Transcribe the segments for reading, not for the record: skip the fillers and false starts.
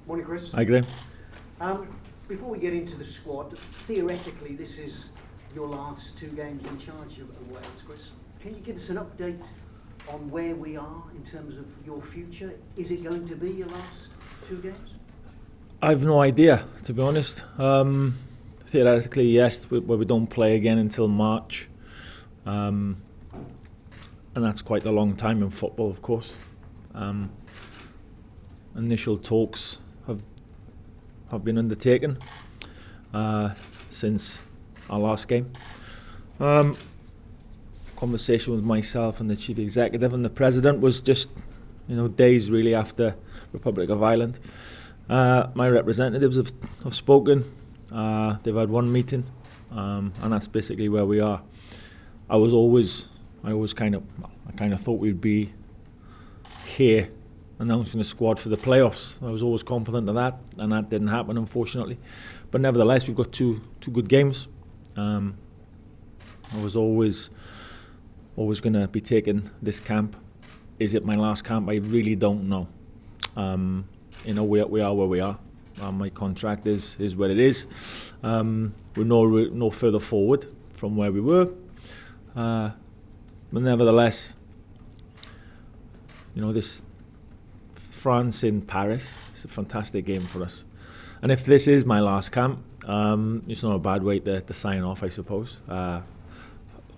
Morning, Chris. Hi, Graham. Before we get into the squad, theoretically this is your last 2 games in charge of Wales, Chris. Can you give us an update on where we are in terms of your future? Is it going to be your last 2 games? I've no idea, to be honest. Theoretically, yes, we don't play again until March. And that's quite a long time in football, of course. Initial talks have been undertaken since our last game. Conversation with myself and the chief executive and the president was just, days really after Republic of Ireland. My representatives have spoken. They've had one meeting, and that's basically where we are. I kind of thought we'd be here announcing a squad for the playoffs. I was always confident of that, and that didn't happen, unfortunately. But nevertheless, we've got two good games. I was always going to be taking this camp. Is it my last camp? I really don't know. We are where we are. My contract is what it is. We're no further forward from where we were. But nevertheless, this France in Paris is a fantastic game for us. And if this is my last camp, it's not a bad way to sign off, I suppose.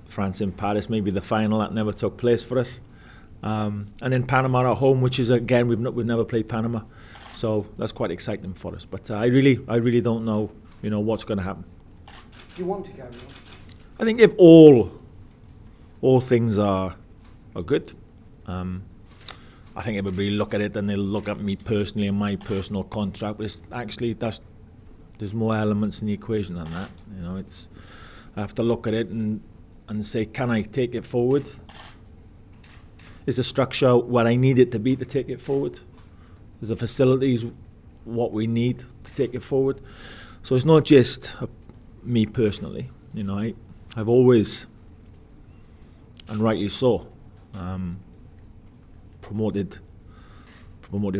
France in Paris, maybe the final that never took place for us. And in Panama at home, which is, again, we've never played Panama. So that's quite exciting for us. But I really don't know, what's going to happen. Do you want to carry on? I think if all things are good, I think everybody look at it and they'll look at me personally and my personal contract. But it's actually there's more elements in the equation than that. I have to look at it and say, can I take it forward? Is the structure what I need it to be to take it forward? Is the facilities what we need to take it forward? So it's not just me personally. I've always, and rightly so, promoted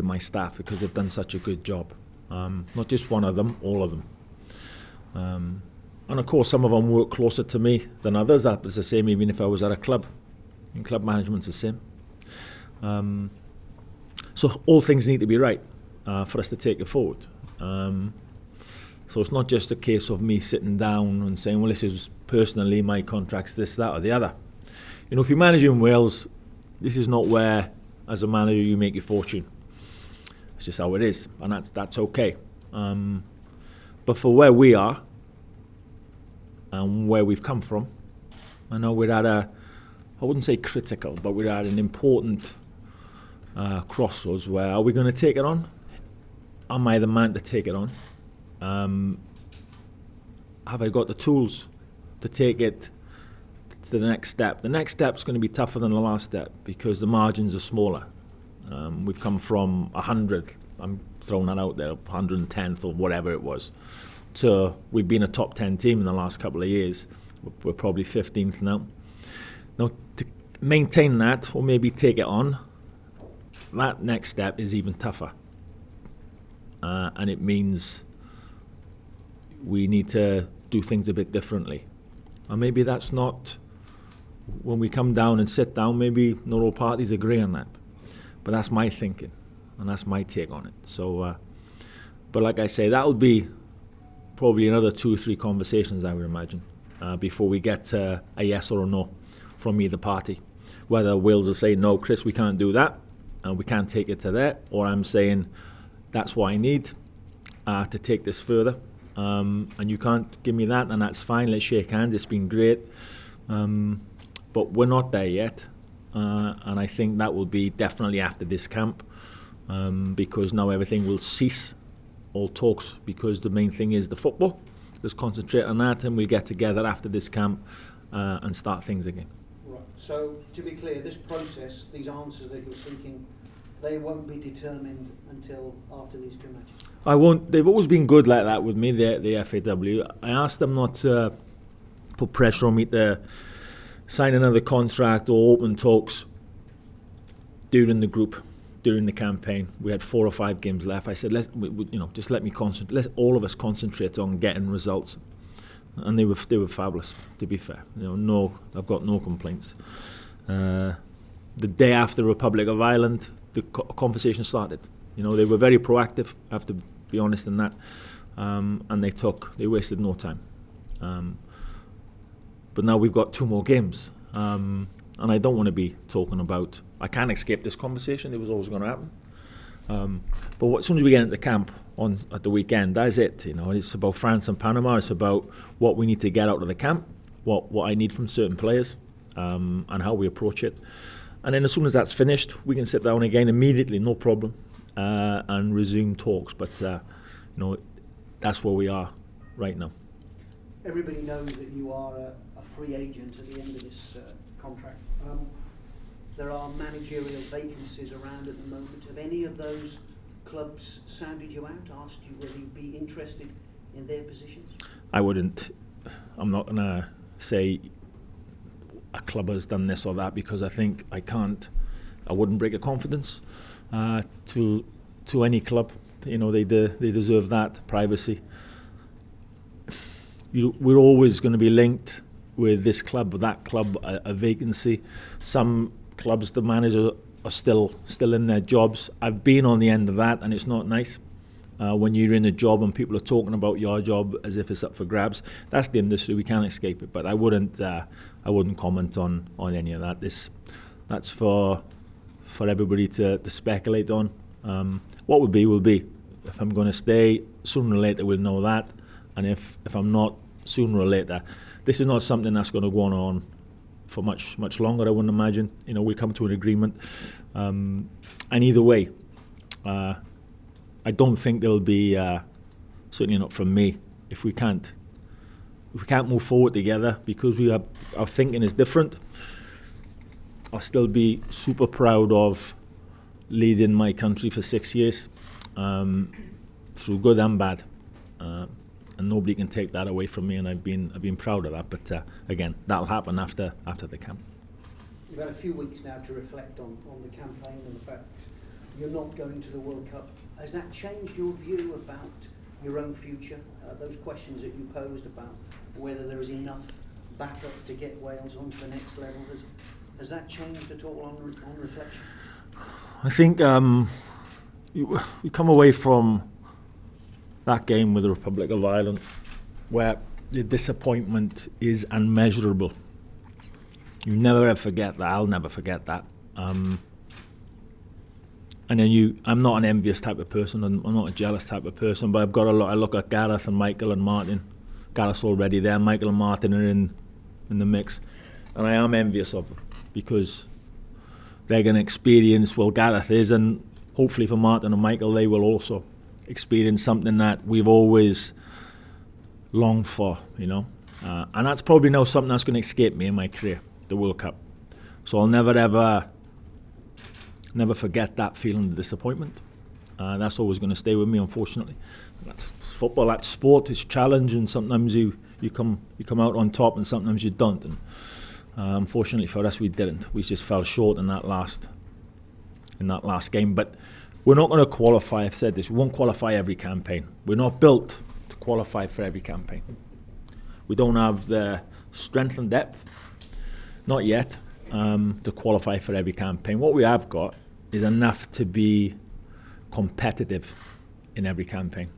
my staff because they've done such a good job. Not just one of them, all of them. And of course, some of them work closer to me than others. That was the same even if I was at a club. And club management's the same. So all things need to be right for us to take it forward. So it's not just a case of me sitting down and saying, well, this is personally my contract's this, that or the other. If you manage in Wales, this is not where, as a manager, you make your fortune. It's just how it is, and that's okay. But for where we are and where we've come from, I know we're at I wouldn't say critical, but we're at an important crossroads where are we going to take it on? Am I the man to take it on? Have I got the tools to take it to the next step? The next step's going to be tougher than the last step because the margins are smaller. We've come from 100, I'm throwing that out there, 110th or whatever it was, to we've been a top 10 team in the last couple of years. We're probably 15th now. Now, to maintain that or maybe take it on, that next step is even tougher. And it means we need to do things a bit differently. And maybe that's not, when we come down and sit down, maybe not all parties agree on that. But that's my thinking, and that's my take on it. So, but like I say, that'll be probably another 2 or 3 conversations, I would imagine, before we get a yes or a no from either party. Whether Wales will say, no, Chris, we can't do that, and we can't take it to there, or I'm saying, that's what I need to take this further. And you can't give me that, and that's fine. Let's shake hands. It's been great. But we're not there yet. And I think that will be definitely after this camp, because now everything will cease, all talks, because the main thing is the football. Let's concentrate on that, and we'll get together after this camp and start things again. Right. So, to be clear, this process, these answers that you're seeking, they won't be determined until after these 2 matches? I won't. They've always been good like that with me, the FAW. I asked them not to put pressure on me to sign another contract or open talks during the group during the campaign. We had 4 or 5 games left. I said, just let me concentrate. Let all of us concentrate on getting results, and they were fabulous. To be fair, I've got no complaints. The day after Republic of Ireland, the conversation started. They were very proactive. I have to be honest in that, and they wasted no time. But now we've got 2 more games. And I don't want to be talking about, I can't escape this conversation, it was always going to happen. But as soon as we get into camp at the weekend, that's it. It's about France and Panama, it's about what we need to get out of the camp, what I need from certain players, and how we approach it. And then as soon as that's finished, we can sit down again immediately, no problem, and resume talks. But, that's where we are right now. Everybody knows that you are a free agent at the end of this contract. There are managerial vacancies around at the moment. Have any of those clubs sounded you out, asked you whether you'd be interested in their positions? I wouldn't. I'm not going to say a club has done this or that, because I think I wouldn't break a confidence to any club. They deserve that privacy. We're always going to be linked with this club or that club, a vacancy. Some clubs, the managers are still in their jobs. I've been on the end of that, and it's not nice when you're in a job and people are talking about your job as if it's up for grabs. That's the industry, we can't escape it. But I wouldn't comment on any of that. That's for everybody to speculate on. What will be. If I'm going to stay, sooner or later we'll know that. And if I'm not, sooner or later. This is not something that's going to go on for much longer, I wouldn't imagine. We'll come to an agreement. And either way, I don't think there'll be, certainly not from me, if we can't move forward together because our thinking is different. I'll still be super proud of leading my country for 6 years, through good and bad. And nobody can take that away from me, and I've been proud of that. But again, that'll happen after the camp. You've had a few weeks now to reflect on the campaign and the fact you're not going to the World Cup. Has that changed your view about your own future? Those questions that you posed about whether there is enough backup to get Wales onto the next level, has that changed at all on reflection? I think you come away from that game with the Republic of Ireland where the disappointment is unmeasurable. You never ever forget that. I'll never forget that. And then I'm not an envious type of person. I'm not a jealous type of person. But I look at Gareth and Michael and Martin. Gareth's already there. Michael and Martin are in the mix, and I am envious of them because they're going to experience. Well, Gareth is, and hopefully for Martin and Michael, they will also experience something that we've always longed for. And that's probably now something that's going to escape me in my career, the World Cup. So I'll never forget that feeling of disappointment. That's always going to stay with me, unfortunately. That's football, that's sport, it's challenging. Sometimes you come out on top and sometimes you don't. And unfortunately for us, we didn't. We just fell short in that last game. But we're not going to qualify. I've said this, we won't qualify every campaign. We're not built to qualify for every campaign. We don't have the strength and depth, not yet, to qualify for every campaign. What we have got is enough to be competitive in every campaign.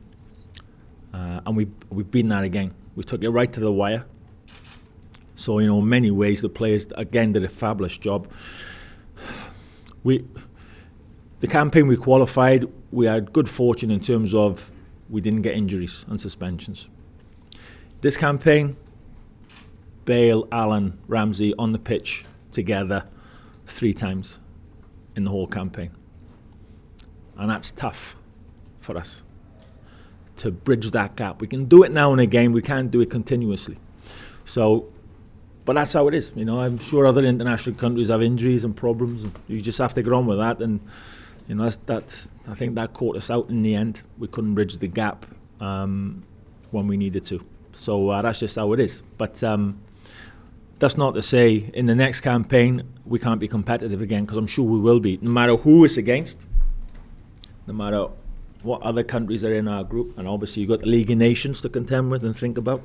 And we've beaten that again. We took it right to the wire. So, in many ways, the players, again, did a fabulous job. The campaign we qualified, we had good fortune in terms of we didn't get injuries and suspensions. This campaign, Bale, Allen, Ramsey on the pitch together 3 times in the whole campaign. And that's tough for us to bridge that gap. We can do it now and again, we can't do it continuously. So, but that's how it is. I'm sure other international countries have injuries and problems, and you just have to get on with that. And that's I think that caught us out in the end. We couldn't bridge the gap when we needed to. So that's just how it is. But that's not to say in the next campaign we can't be competitive again, because I'm sure we will be. No matter who it's against, no matter what other countries are in our group, and obviously you've got the League of Nations to contend with and think about.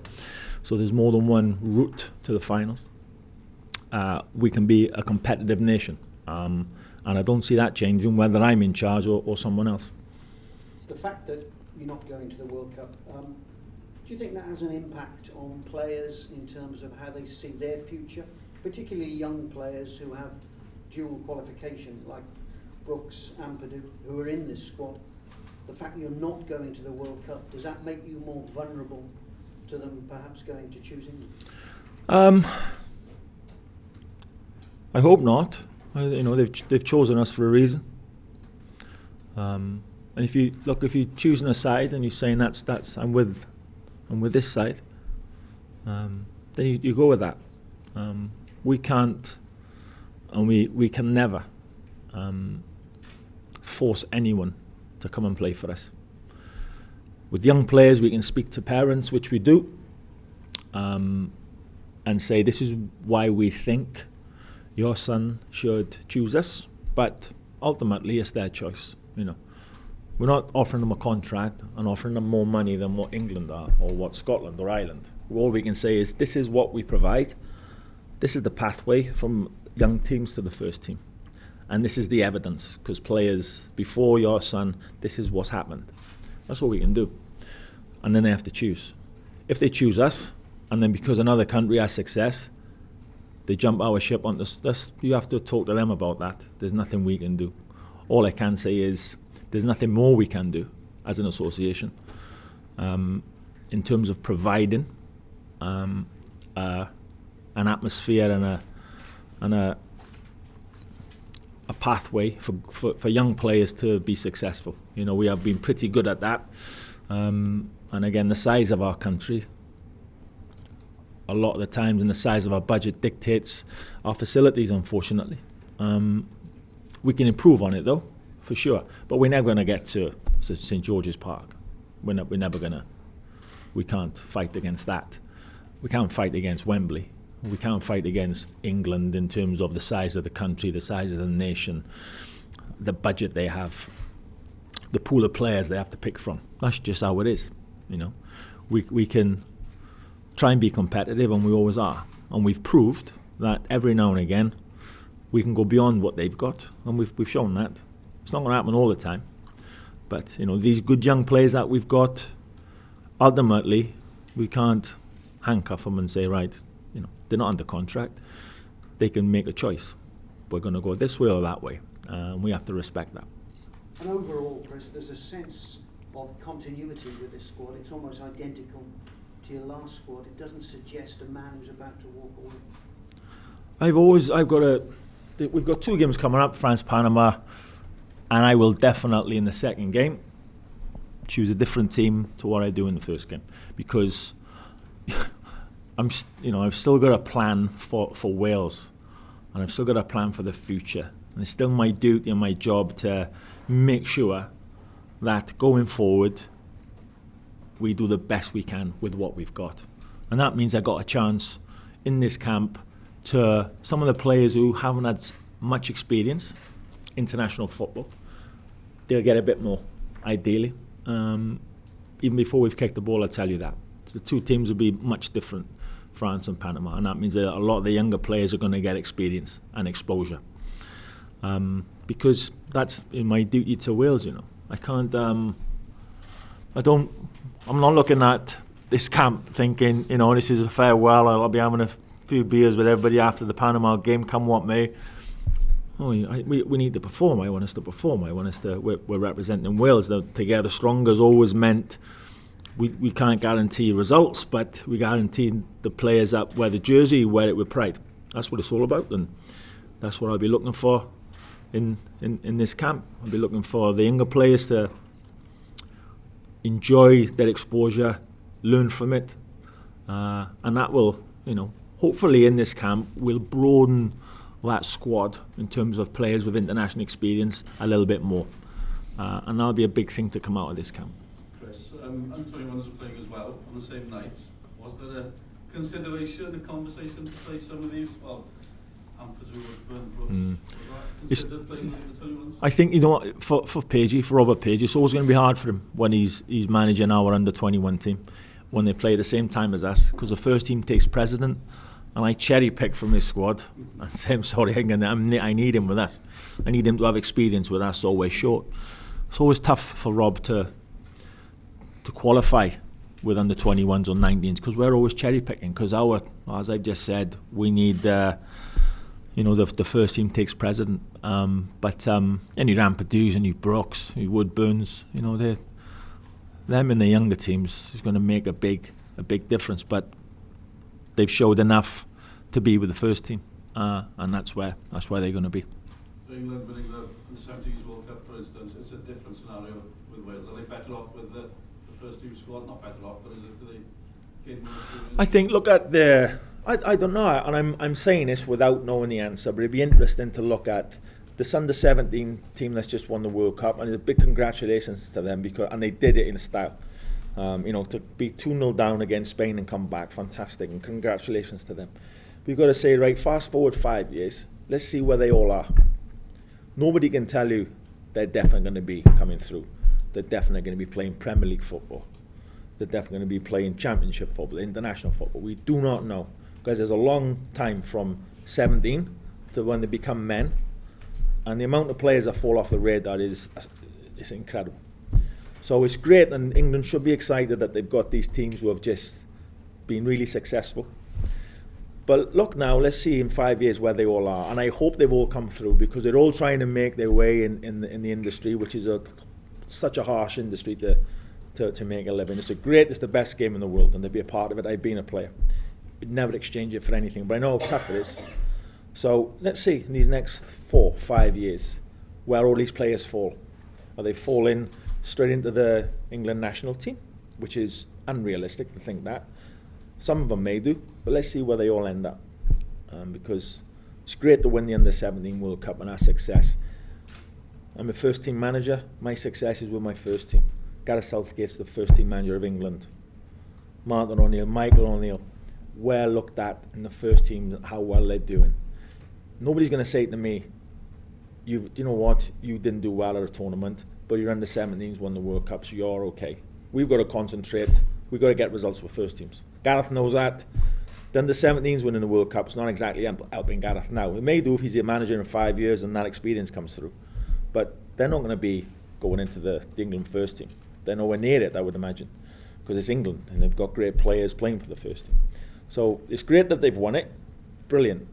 So there's more than one route to the finals. We can be a competitive nation, and I don't see that changing whether I'm in charge or someone else. The fact that you're not going to the World Cup, do you think that has an impact on players in terms of how they see their future, particularly young players who have dual qualification, like Brooks and Purdue, who are in this squad? The fact that you're not going to the World Cup, does that make you more vulnerable to them perhaps going to choose England? I hope not. They've chosen us for a reason. And if you're choosing a side and you're saying that's I'm with this side, then you go with that. We can't, and we can never force anyone to come and play for us. With young players, we can speak to parents, which we do, and say this is why we think your son should choose us, but ultimately it's their choice. We're not offering them a contract and offering them more money than what England are or what Scotland or Ireland. All we can say is this is what we provide. This is the pathway from young teams to the first team. And this is the evidence, because players, before your son, this is what's happened. That's all we can do. And then they have to choose. If they choose us, and then because another country has success, they jump our ship on this, you have to talk to them about that. There's nothing we can do. All I can say is there's nothing more we can do as an association in terms of providing an atmosphere and a pathway for young players to be successful. We have been pretty good at that. And again, the size of our country, a lot of the times, and the size of our budget dictates our facilities, unfortunately. We can improve on it, though, for sure. But we're never going to get to St. George's Park. We're never going to. We can't fight against that. We can't fight against Wembley. We can't fight against England in terms of the size of the country, the size of the nation, the budget they have, the pool of players they have to pick from. That's just how it is. We can try and be competitive, and we always are. And we've proved that every now and again we can go beyond what they've got, and we've shown that. It's not going to happen all the time, but these good young players that we've got, ultimately we can't handcuff them and say, right, they're not under contract. They can make a choice. We're going to go this way or that way. We have to respect that. And overall, Chris, there's a sense of continuity with this squad. It's almost identical to your last squad. It doesn't suggest a man who's about to walk away. We've got 2 games coming up, France, Panama, and I will definitely in the second game choose a different team to what I do in the first game, because I've still got a plan for Wales, and I've still got a plan for the future. And it's still my duty and my job to make sure that going forward, we do the best we can with what we've got. And that means I got a chance in this camp to some of the players who haven't had much experience, international football. They'll get a bit more, ideally. Even before we've kicked the ball, I'll tell you that. So the 2 teams will be much different, France and Panama, and that means that a lot of the younger players are going to get experience and exposure, because that's in my duty to Wales. I can't. I'm not looking at this camp thinking, this is a farewell. I'll be having a few beers with everybody after the Panama game, come what may. We need to perform. I want us to perform. We're representing Wales. Together Stronger has always meant we can't guarantee results, but we guarantee the players that wear the jersey wear it with pride. That's what it's all about, and that's what I'll be looking for in this camp. I'll be looking for the younger players to enjoy their exposure, learn from it, and that will, hopefully in this camp will broaden that squad in terms of players with international experience a little bit more, and that'll be a big thing to come out of this camp. Chris, U21s are playing as well on the same night. Was there a consideration, a conversation to play some of these? Well, Burn Brooks. Considered playing with the 21s? I think, you know, for Paige, for Robert Paige, it's always going to be hard for him when he's managing our under-21 team, when they play at the same time as us, because the first team takes precedent, and I cherry-pick from his squad and say, I'm sorry, I need him with us. I need him to have experience with us, always short. It's always tough for Rob to qualify with under-21s or 19s, because we're always cherry-picking, because as I've just said, we need... you know, the first team takes precedent. But any Rampardoos, any Brooks, any Woodburns, you know, them in the younger teams is going to make a big difference. But they've showed enough to be with the first team, and that's where they're going to be. So England winning the 70s World Cup, for instance, it's a different scenario with Wales. Are they better off with the first team squad? Not better off, but do they gain more experience? I think, look at I don't know, and I'm saying this without knowing the answer, but it'd be interesting to look at this under-17 team that's just won the World Cup, and a big congratulations to them, and they did it in style. You know, to be 2-0 down against Spain and come back, fantastic, and congratulations to them. But you've got to say, right, fast forward 5 years, let's see where they all are. Nobody can tell you they're definitely going to be coming through. They're definitely going to be playing Premier League football. They're definitely going to be playing Championship football, international football. We do not know, because there's a long time from 17 to when they become men, and the amount of players that fall off the radar is incredible. So it's great, and England should be excited that they've got these teams who have just been really successful. But look now, let's see in 5 years where they all are, and I hope they've all come through, because they're all trying to make their way in the industry, which is such a harsh industry to make a living. It's the best game in the world, and to be a part of it. I've been a player. You'd never exchange it for anything, but I know how tough it is. So let's see in these next 4-5 years where all these players fall. Are they falling straight into the England national team, which is unrealistic to think that. Some of them may do, but let's see where they all end up, because it's great to win the under-17 World Cup and our success. I'm a first team manager. My success is with my first team. Gareth Southgate's the first team manager of England. Martin O'Neill, Michael O'Neill, well looked at in the first team, how well they're doing. Nobody's going to say to me, you know what, you didn't do well at a tournament, but your under-17s won the World Cup, so you're okay. We've got to concentrate. We've got to get results with first teams. Gareth knows that. The under-17s winning the World Cup is not exactly helping Gareth now. It may do if he's a manager in 5 years and that experience comes through. But they're not going to be going into the England first team. They're nowhere near it, I would imagine, because it's England and they've got great players playing for the first team. So it's great that they've won it. Brilliant.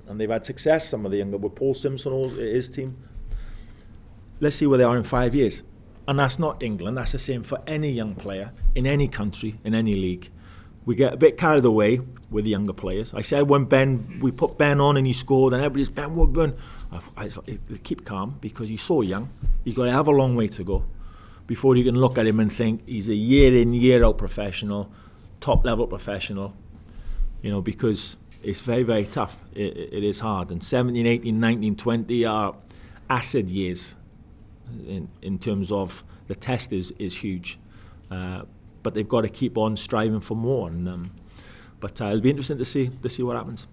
And they've had success, some of the younger, with Paul Simpson, his team. Let's see where they are in 5 years. And that's not England, that's the same for any young player, in any country, in any league. We get a bit carried away with the younger players. I said when we put Ben on and he scored, and everybody's, Ben Woodburn. I keep calm, because he's so young. He's got to have a long way to go before you can look at him and think he's a year in, year out professional, top level professional, you know, because it's very, very tough. It is hard. And 17, 18, 19, 20 are acid years in terms of the test is huge. But they've got to keep on striving for more. But it'll be interesting to see what happens.